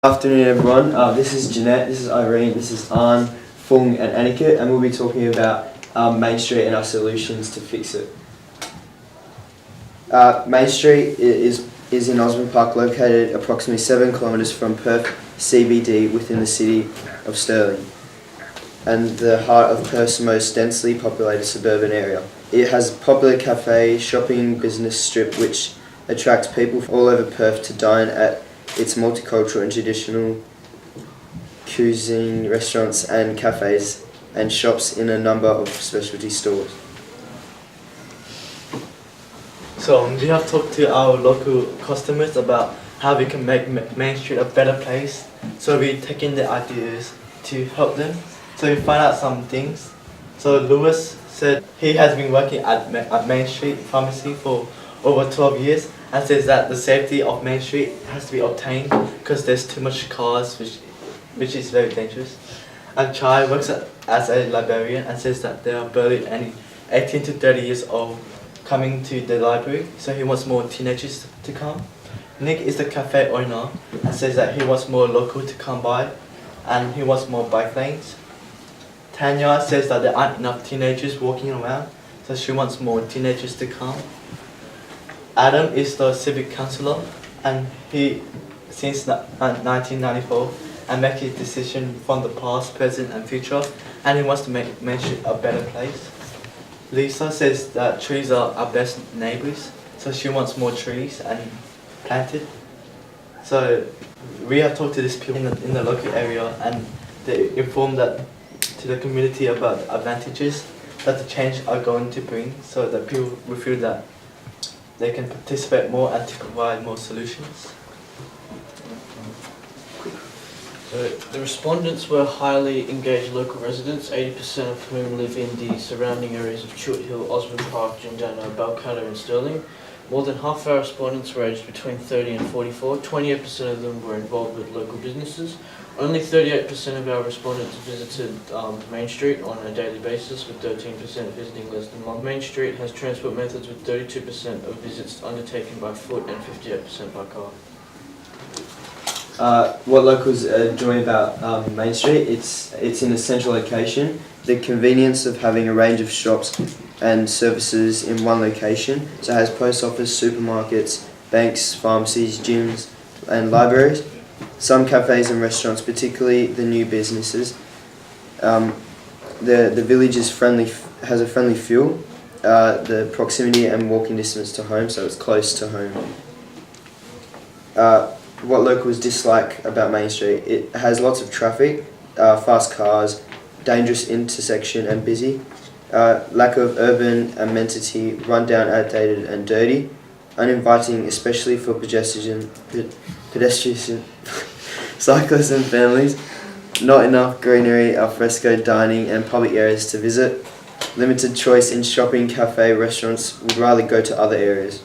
Afternoon everyone, this is Jeanette, this is Irene, this is An, Fung and Annika, and we'll be talking about Main Street and our solutions to fix it. Main Street is in Osborne Park, located approximately 7 kilometres from Perth CBD within the city of Stirling and the heart of Perth's most densely populated suburban area. It has a popular cafe, shopping, business strip which attracts people from all over Perth to dine at its multicultural and traditional cuisine restaurants and cafes and shops in a number of specialty stores. So we have talked to our local customers about how we can make Main Street a better place. So we take in the ideas to help them. So we find out some things. So Lewis said he has been working at Main Street Pharmacy for over 12 years and says that the safety of Main Street has to be obtained because there's too much cars which is very dangerous. And Chai works as a librarian and says that there are barely any 18 to 30 years old coming to the library, so he wants more teenagers to come. Nick is the cafe owner and says that he wants more local to come by and he wants more bike lanes. Tanya says that there aren't enough teenagers walking around, so she wants more teenagers to come. Adam is the civic councillor and he since 1994 and make his decision from the past, present and future, and he wants to make Main Street a better place. Lisa says that trees are our best neighbours, so she wants more trees and planted. So we have talked to these people in the local area and they informed that to the community about the advantages that the change are going to bring, so that people will feel that they can participate more and to provide more solutions. So the respondents were highly engaged local residents, 80% of whom live in the surrounding areas of Chute Hill, Osborne Park, Jindana, Balcatta and Stirling. More than half our respondents were aged between 30 and 44, 28% of them were involved with local businesses. Only 38% of our respondents visited Main Street on a daily basis, with 13% visiting less than 1. Main Street has transport methods with 32% of visits undertaken by foot and 58% by car. What locals enjoy about Main Street, it's in a central location. The convenience of having a range of shops and services in one location. So it has post office, supermarkets, banks, pharmacies, gyms and libraries. Some cafes and restaurants, particularly the new businesses. The village has a friendly feel. The proximity and walking distance to home, so it's close to home. What locals dislike about Main Street, it has lots of traffic, fast cars, dangerous intersection and busy, lack of urban amenity, run down, outdated and dirty, uninviting especially for pedestrians, cyclists and families, not enough greenery, alfresco dining and public areas to visit, limited choice in shopping, cafe, restaurants, would rather go to other areas.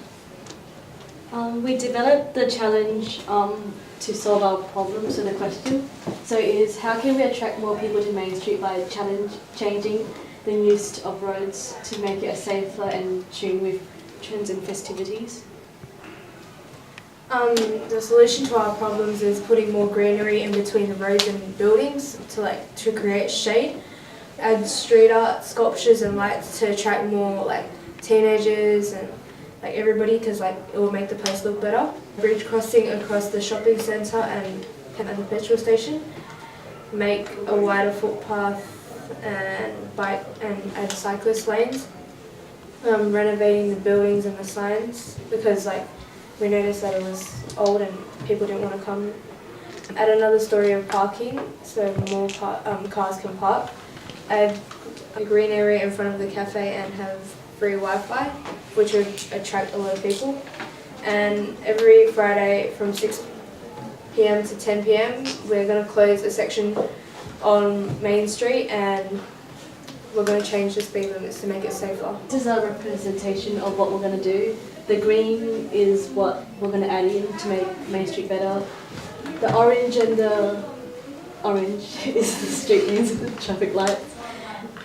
We developed the challenge to solve our problem, so the question is how can we attract more people to Main Street by changing the use of roads to make it safer and tune with trends and festivities? The solution to our problems is putting more greenery in between the roads and buildings to create shade, add street art, sculptures and lights to attract more teenagers and everybody, because it will make the place look better. Bridge crossing across the shopping centre and the petrol station. Make a wider footpath and bike and add cyclist lanes. Renovating the buildings and the signs, because we noticed that it was old and people didn't want to come. Add another story of parking, so more cars can park. Add a green area in front of the cafe and have free Wi-Fi, which would attract a lot of people. And every Friday from 6 p.m. to 10 p.m. we're going to close a section on Main Street and we're going to change the speed limits to make it safer. This is a representation of what we're going to do. The green is what we're going to add in to make Main Street better. The orange is the street names, the traffic lights.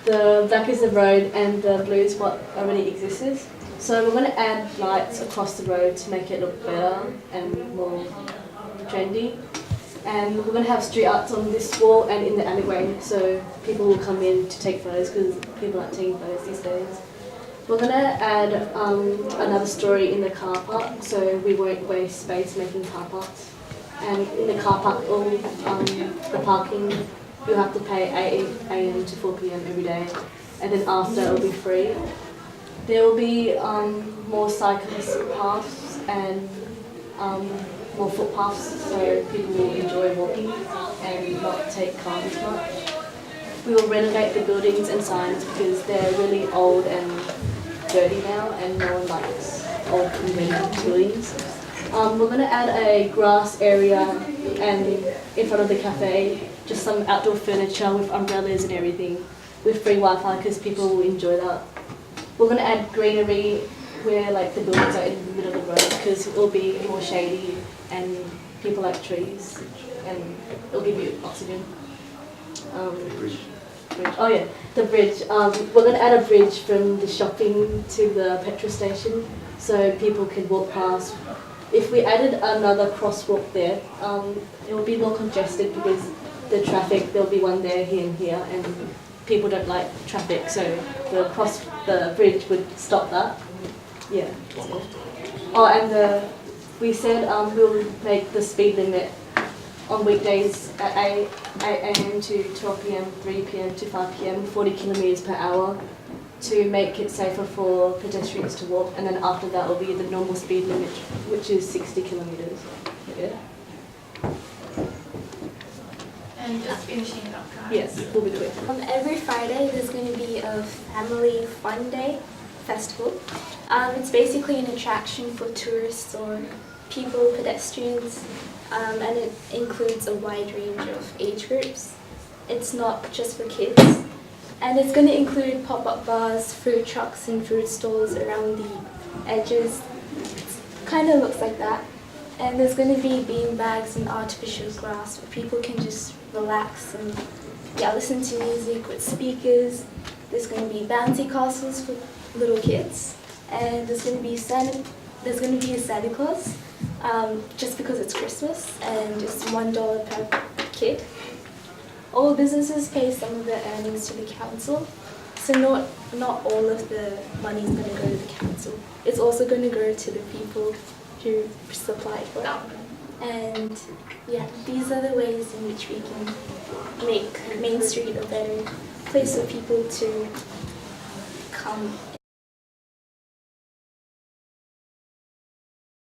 The black is the road and the blue is what already exists. So we're going to add lights across the road to make it look better and more trendy. And we're going to have street arts on this wall and in the alleyway, so people will come in to take photos because people aren't taking photos these days. We're going to add another story in the car park, so we won't waste space making car parks. And in the car park, all the parking, you'll have to pay 8 a.m. to 4 p.m. every day, and then after it'll be free. There will be more cyclist paths and more footpaths, so people will enjoy walking and not take cars as much. We will renovate the buildings and signs because they're really old and dirty now, and no one likes old conventional buildings. We're going to add a grass area and in front of the cafe, just some outdoor furniture with umbrellas and everything, with free Wi-Fi because people will enjoy that. We're going to add greenery where like the buildings are in the middle of the road because it'll be more shady and people like trees and it'll give you oxygen. Bridge. Oh yeah, the bridge. We're going to add a bridge from the shopping to the petrol station so people can walk past. If we added another crosswalk there, it will be more congested because the traffic, there'll be one there, here and here, and people don't like traffic, so the bridge would stop that. Yeah. Oh, and we said we'll make the speed limit on weekdays at 8 a.m. to 12 p.m., 3 p.m. to 5 p.m., 40 kilometres per hour to make it safer for pedestrians to walk, and then after that will be the normal speed limit, which is 60 kilometres. Yeah. And just finishing it up, guys. Yes, we'll be quick. Every Friday there's going to be a family fun day festival. It's basically an attraction for tourists or people, pedestrians, and it includes a wide range of age groups. It's not just for kids. And it's going to include pop-up bars, food trucks and food stalls around the edges. It kind of looks like that. And there's going to be bean bags and artificial grass where people can just relax and listen to music with speakers. There's going to be bouncy castles for little kids, and there's going to be a Santa Claus, just because it's Christmas, and it's $1 per kid. All businesses pay some of their earnings to the council, so not all of the money is going to go to the council. It's also going to go to the people who supply for it. And these are the ways in which we can make Main Street a better place for people to come